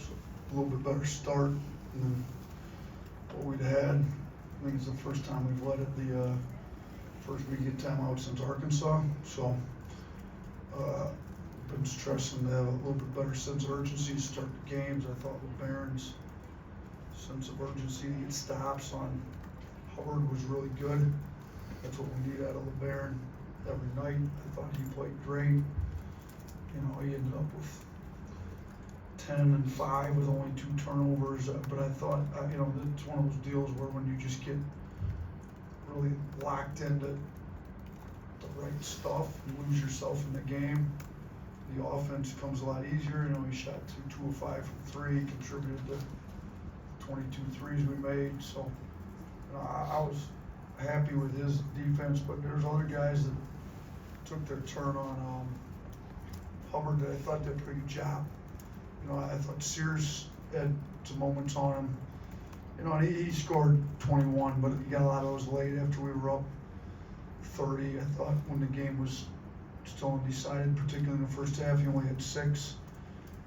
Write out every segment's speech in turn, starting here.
was a little bit better start than what we'd had. I think it's the first time we've led it the first week of timeout since Arkansas. So, been stressing to have a little bit better sense of urgency to start the games. I thought LeBaron's sense of urgency to get stops on Hubbard was really good. That's what we need out of LeBaron every night. I thought he played great. You know, he ended up with 10 and 5 with only 2 turnovers. But I thought, you know, it's one of those deals where when you just get really locked into the right stuff, you lose yourself in the game. The offense comes a lot easier. You know, he shot 2 of 5 from 3, contributed to 22 threes we made. So, you know, I was happy with his defense, but there's other guys that took their turn on Hubbard that I thought did a pretty good job. You know, I thought Sears had some moments on him. You know, and he scored 21, but he got a lot of those late after we were up 30. I thought when the game was still undecided, particularly in the first half, he only had 6.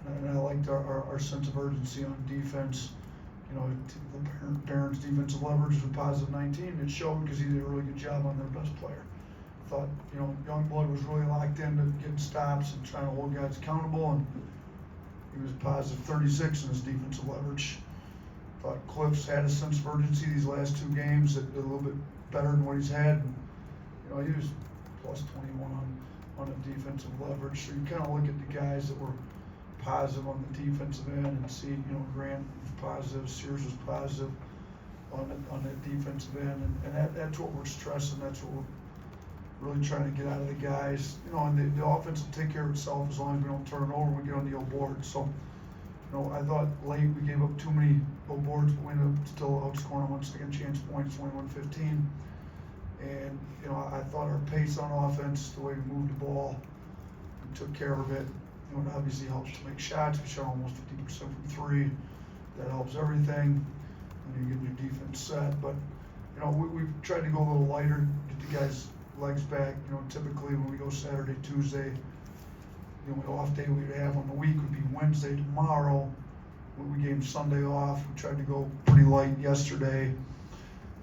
And I liked our sense of urgency on defense. You know, Barron's defensive leverage was a positive 19. It showed because he did a really good job on their best player. I thought, you know, Youngblood was really locked into getting stops and trying to hold guys accountable, and he was positive 36 in his defensive leverage. I thought Cliffs had a sense of urgency these last 2 games, that a little bit better than what he's had. And, you know, he was plus 21 on the defensive leverage. So you kind of look at the guys that were positive on the defensive end and see, you know, Grant was positive, Sears was positive on that defensive end, and that's what we're stressing. That's what we're really trying to get out of the guys. You know, and the offense will take care of itself as long as we don't turn it over and we get on the old board. So, you know, I thought late we gave up too many old boards, but we ended up still outscoring them on second chance points, 21-15. And, you know, I thought our pace on offense, the way we moved the ball, we took care of it. You know, it obviously helps to make shots. We shot almost 50% from 3. That helps everything when you get your defense set. But, you know, we've tried to go a little lighter, get the guys' legs back. You know, typically when we go Saturday, Tuesday, the only off day we'd have on the week would be Wednesday, tomorrow. We gave Sunday off. We tried to go pretty light yesterday.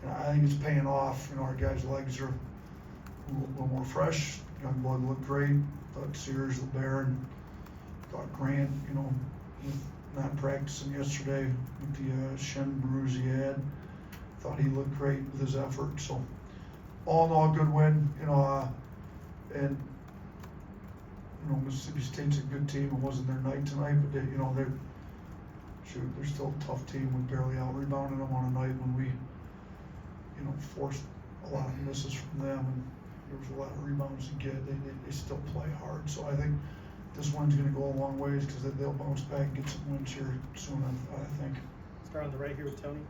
And I think it's paying off. You know, our guys' legs are a little more fresh. Youngblood looked great. Thought Sears, LeBaron, thought Grant, you know, with not practicing yesterday with the shin bruise he had, thought he looked great with his effort. So, all in all, good win. You know, and you know, Mississippi State's a good team. It wasn't their night tonight, but they, you know, they're still a tough team. We barely out-rebounded them on a night when we, you know, forced a lot of misses from them, and there was a lot of rebounds to get. They still play hard. So I think this one's going to go a long ways because they'll bounce back and get some wins here soon, I think. Start on the right here with Tony.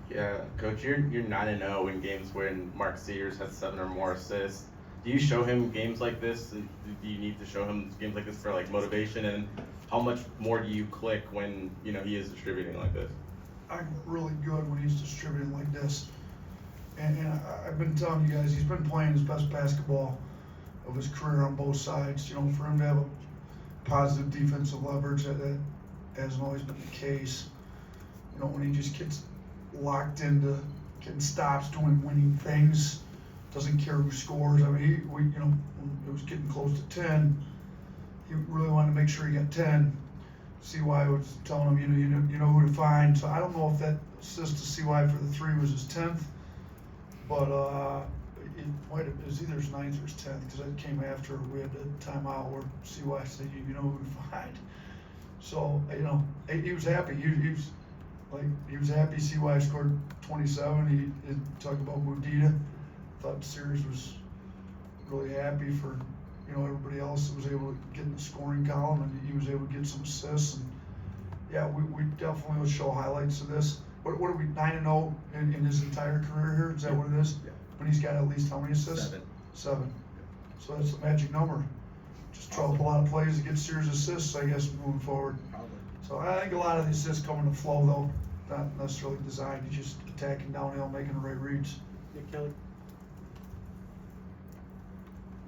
Yeah, Coach, you're 9-0 in games when Mark Sears has 7 or more assists. Do you show him games like this? And do you need to show him games like this for like motivation? And how much more do you click when, you know, he is distributing like this? I'm really good when he's distributing like this. And I've been telling you guys, he's been playing his best basketball of his career on both sides. You know, for him to have a positive defensive leverage, that hasn't always been the case. You know, when he just gets locked into getting stops, doing winning things, doesn't care who scores. I mean, you know, when it was getting close to 10, he really wanted to make sure he got 10. CY was telling him, you know who to find. So I don't know if that assist to CY for the 3 was his 10th, but it might have, it was either his 9th or his 10th, because that came after we had the timeout where CY said, you know who to find. So, you know, he was happy. He was happy CY scored 27. He talked about Mudita. Thought Series was really happy for, you know, everybody else that was able to get in the scoring column, and he was able to get some assists. And yeah, we definitely will show highlights of this. What are we, 9-0 in his entire career here? Is that what it is? Yeah. When he's got at least how many assists? 7. So that's the magic number. Just draw up a lot of plays to get Sears assists, I guess, moving forward. So I think a lot of the assists come in the flow, though, not necessarily designed. He's just attacking downhill, making the right reads. Nick Kelly.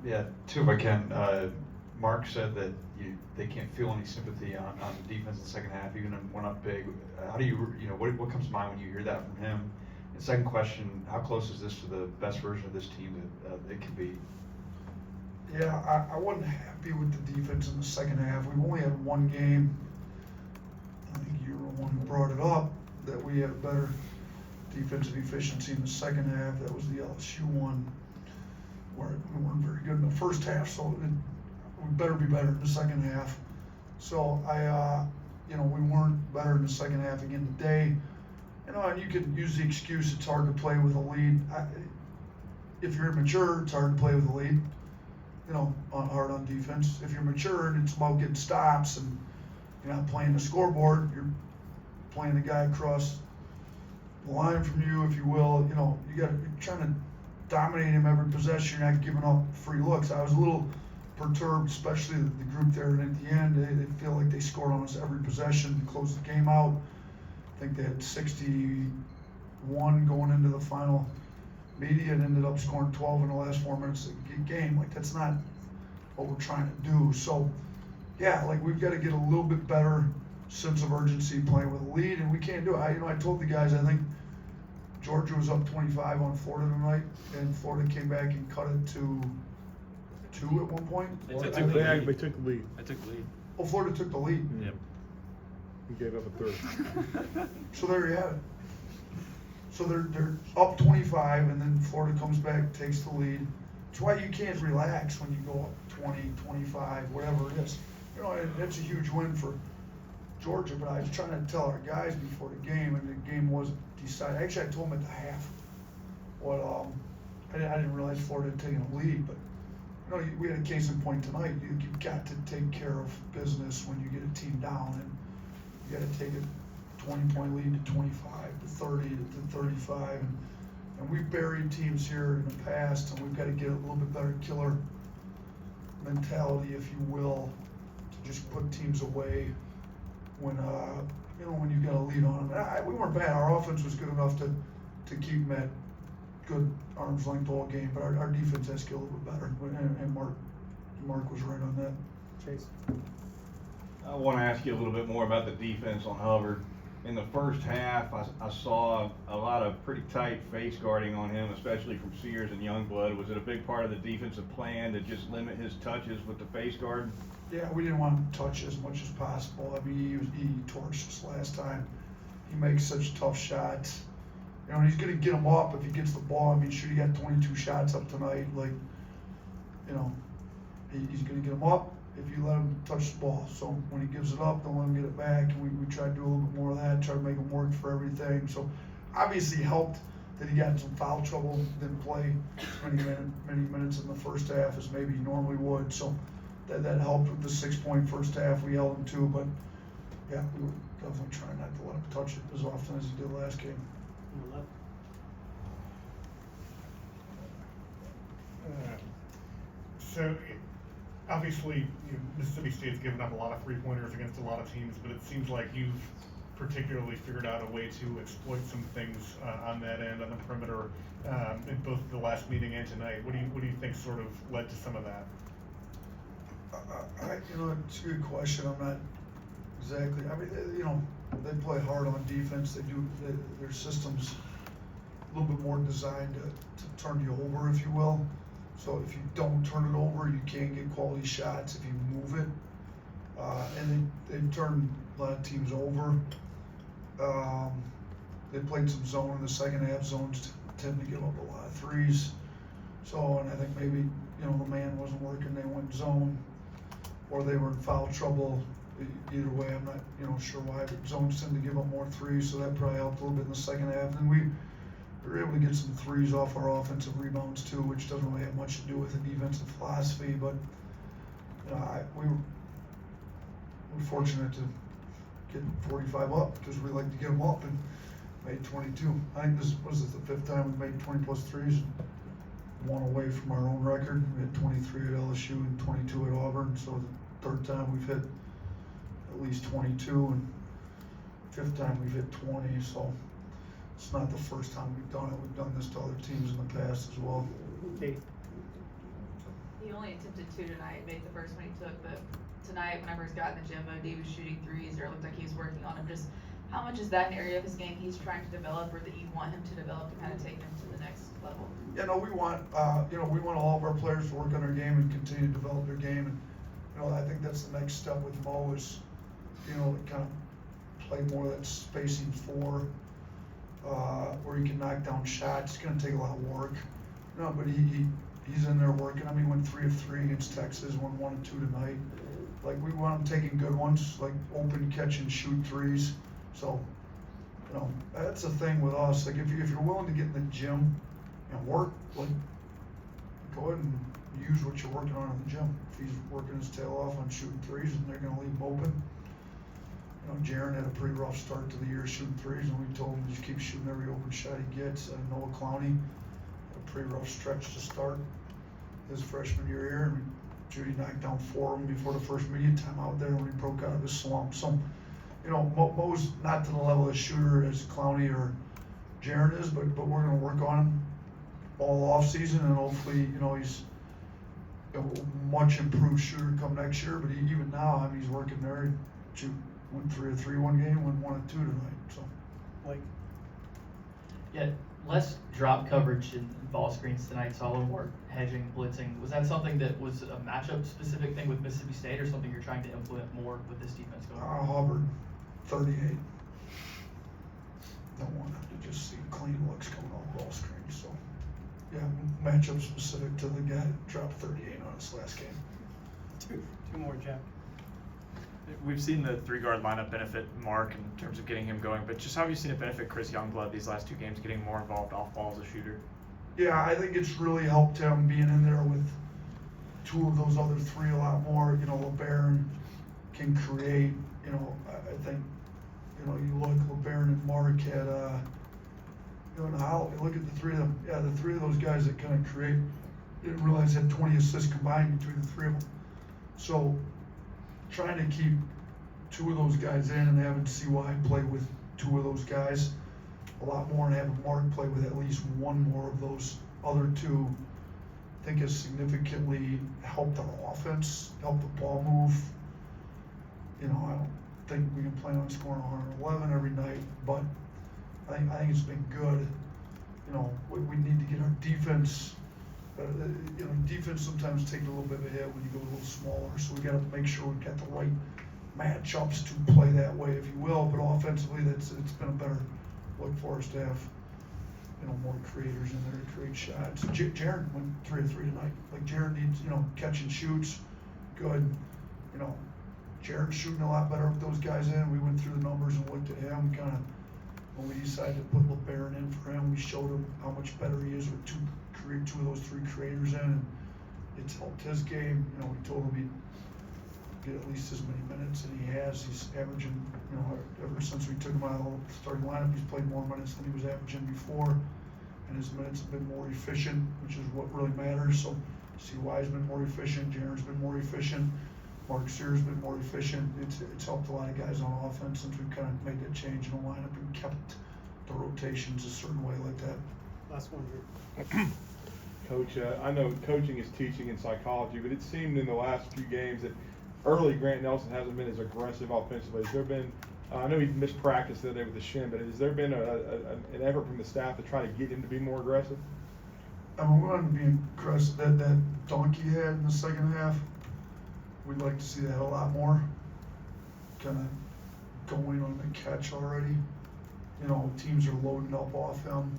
Yeah, 2 if I can. Mark said that they can't feel any sympathy on the defense in the second half, even when up big. How do what comes to mind when you hear that from him? And second question, how close is this to the best version of this team that it can be? Yeah, I wasn't happy with the defense in the second half. We've only had one game. I think you were the one who brought it up, that we had better defensive efficiency in the second half. That was the LSU one, where we weren't very good in the first half, so we better be better in the second half. So we weren't better in the second half again today. And you can use the excuse it's hard to play with a lead. If you're immature, it's hard to play with a lead. Hard on defense. If you're mature and it's about getting stops and you're not playing the scoreboard, you're playing the guy across the line from you, if you will. You're trying to dominate him every possession. You're not giving up free looks. I was a little perturbed, especially the group there. And at the end, they feel like they scored on us every possession to close the game out. I think they had 61 going into the final media and ended up scoring 12 in the last 4 minutes of the game. That's not what we're trying to do. So, we've got to get a little bit better sense of urgency playing with a lead, and we can't do it. I told the guys, I think Georgia was up 25 on Florida tonight, and Florida came back and cut it to 2 at one point. They took the lead. They took the lead. I took the lead. Oh, Florida took the lead. Yep. He gave up a third. So there you have it. So they're up 25, and then Florida comes back, takes the lead. That's why you can't relax when you go up 20, 25, whatever it is. It's a huge win for Georgia, but I was trying to tell our guys before the game, and the game wasn't decided. Actually, I told them at the half I didn't realize Florida had taken a lead, but we had a case in point tonight. You've got to take care of business when you get a team down, and you got to take a 20-point lead to 25, to 30, to 35, and we've buried teams here in the past, and we've got to get a little bit better killer mentality, if you will, to just put teams away when you got a lead on them. We weren't bad. Our offense was good enough to keep them at good arm's length all game, but our defense has to get a little bit better, and Mark was right on that. Chase. I want to ask you a little bit more about the defense on Hubbard. In the first half, I saw a lot of pretty tight face guarding on him, especially from Sears and Youngblood. Was it a big part of the defensive plan to just limit his touches with the face guard? Yeah, we didn't want him to touch as much as possible. I mean, he torched us last time. He makes such tough shots. He's going to get him up if he gets the ball. I mean, sure, he got 22 shots up tonight. He's going to get him up if you let him touch the ball. So when he gives it up, don't let him get it back. And we try to do a little bit more of that, try to make him work for everything. So obviously helped that he got in some foul trouble, didn't play as many minutes in the first half as maybe he normally would. So that helped with the 6-point first half. We held him to, but yeah, we were definitely trying not to let him touch it as often as he did last game. So obviously, Mississippi State's given up a lot of 3-pointers against a lot of teams, but it seems like you've particularly figured out a way to exploit some things on that end, on the perimeter, in both the last meeting and tonight. What do you think sort of led to some of that? It's a good question. I'm not exactly. I mean, they play hard on defense. Their system's a little bit more designed to turn you over, if you will. So if you don't turn it over, you can't get quality shots if you move it. And they've turned a lot of teams over. They played some zone in the second half. Zones tend to give up a lot of threes. So, and I think maybe, the man wasn't working, they went zone, or they were in foul trouble. Either way, I'm not, sure why, but zones tend to give up more threes, so that probably helped a little bit in the second half. And we were able to get some threes off our offensive rebounds too, which doesn't really have much to do with the defensive philosophy, but we were fortunate to get 45 up because we like to get them up, and made 22. I think this was the 5th time we made 20 plus threes, and one away from our own record. We had 23 at LSU and 22 at Auburn, so the 3rd time we've hit at least 22, and 5th time we've hit 20, so it's not the first time we've done it. We've done this to other teams in the past as well. Kate. He only attempted 2 tonight, made the first one he took, but tonight, when I first got in the gym, D was shooting threes, or it looked like he was working on them. Just how much is that an area of his game he's trying to develop, or that you want him to develop to kind of take him to the next level? You know, we want all of our players to work on their game and continue to develop their game. And, you know, I think that's the next step with Mo is, you know, to kind of play more of that spacing 4, where he can knock down shots. It's going to take a lot of work. You know, but he's in there working. I mean, he went 3 of 3 against Texas, won 1 and 2 tonight. Like, we want him taking good ones, like open catch and shoot threes. So, you know, that's the thing with us. Like, if you're willing to get in the gym and work, like, go ahead and use what you're working on in the gym. If he's working his tail off on shooting threes, and they're going to leave him open. You know, Jaron had a pretty rough start to the year shooting threes, and we told him to just keep shooting every open shot he gets. Noah Clowney had a pretty rough stretch to start his freshman year here, and Judy knocked down 4 of them before the first media time out there when he broke out of his slump. So, you know, Mo's not to the level of shooter as Clowney or Jaron is, but we're going to work on him all off season, and hopefully, you know, he's a much improved shooter come next year. But even now, I mean, he's working there. He went 3 of 3 one game, went 1 of 2 tonight. So, like, yeah, less drop coverage and ball screens tonight. Saw a little more hedging, blitzing. Was that something that was a matchup specific thing with Mississippi State, or something you're trying to implement more with this defense going on? Hubbard, 38. Don't want him to just see clean looks coming off ball screens. So, yeah, matchup specific to the guy that dropped 38 on his last game. Two more, Jack. We've seen the 3-guard lineup benefit Mark in terms of getting him going, but just how have you seen it benefit Chris Youngblood these last 2 games, getting more involved off ball as a shooter? Yeah, I think it's really helped him being in there with 2 of those other 3 a lot more. You know, LeBaron can create. You know, I think, you know, you look, LeBaron and Mark had, you know, now look at the 3 of them. Yeah, the 3 of those guys that kind of create. Didn't realize had 20 assists combined between the 3 of them. So, trying to keep 2 of those guys in and having CY play with 2 of those guys a lot more, and having Mark play with at least 1 more of those other 2, I think has significantly helped our offense, helped the ball move. You know, I don't think we can plan on scoring 111 every night, but I think it's been good. You know, we need to get our defense. You know, defense sometimes takes a little bit of a hit when you go a little smaller, so we got to make sure we've got the right matchups to play that way, if you will. But offensively, it's been a better look for us to have, you know, more creators in there to create shots. Jaron went 3 of 3 tonight. Like, Jaron needs, you know, catch and shoots, good. You know, Jaron's shooting a lot better with those guys in. We went through the numbers and looked at him, kind of. When we decided to put LeBaron in for him, we showed him how much better he is with 2 of those 3 creators in, and it's helped his game. You know, we told him he'd get at least as many minutes, and he has. He's averaging, you know, ever since we took him out of the starting lineup, he's played more minutes than he was averaging before, and his minutes have been more efficient, which is what really matters. So, CY's been more efficient, Jaron's been more efficient, Mark Sears been more efficient. It's helped a lot of guys on offense since we've kind of made that change in the lineup and kept the rotations a certain way like that. Last one, Drew. Coach, I know coaching is teaching in psychology, but it seemed in the last few games that early Grant Nelson hasn't been as aggressive offensively. Has there been, I know he missed practice the other day with the shin, but has there been an effort from the staff to try to get him to be more aggressive? I mean, we want him to be aggressive. That dunk he had in the second half, we'd like to see that a lot more. Kind of going on the catch already. You know, teams are loading up off him.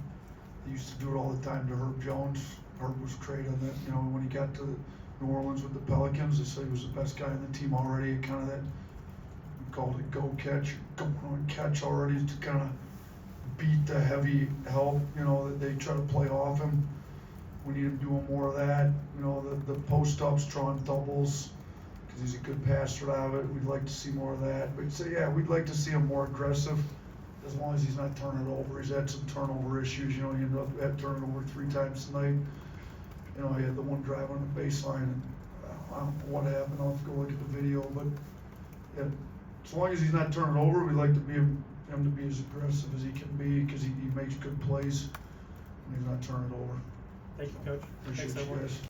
They used to do it all the time to Herb Jones. Herb was great on that. You know, when he got to New Orleans with the Pelicans, they said he was the best guy in the team already. Kind of that, we called it go catch, going on catch already to kind of beat the heavy help, you know, that they try to play off him. We need him doing more of that. You know, the post-ups, drawing doubles, because he's a good passer out of it. We'd like to see more of that. But so, yeah, we'd like to see him more aggressive, as long as he's not turning it over. He's had some turnover issues. You know, he ended up turning over 3 times tonight. You know, he had the one drive on the baseline, and I don't know what happened. I'll have to go look at the video. But yeah, as long as he's not turning over, we'd like to be him to be as aggressive as he can be, because he makes good plays when he's not turning it over. Thank you, Coach. Appreciate you guys.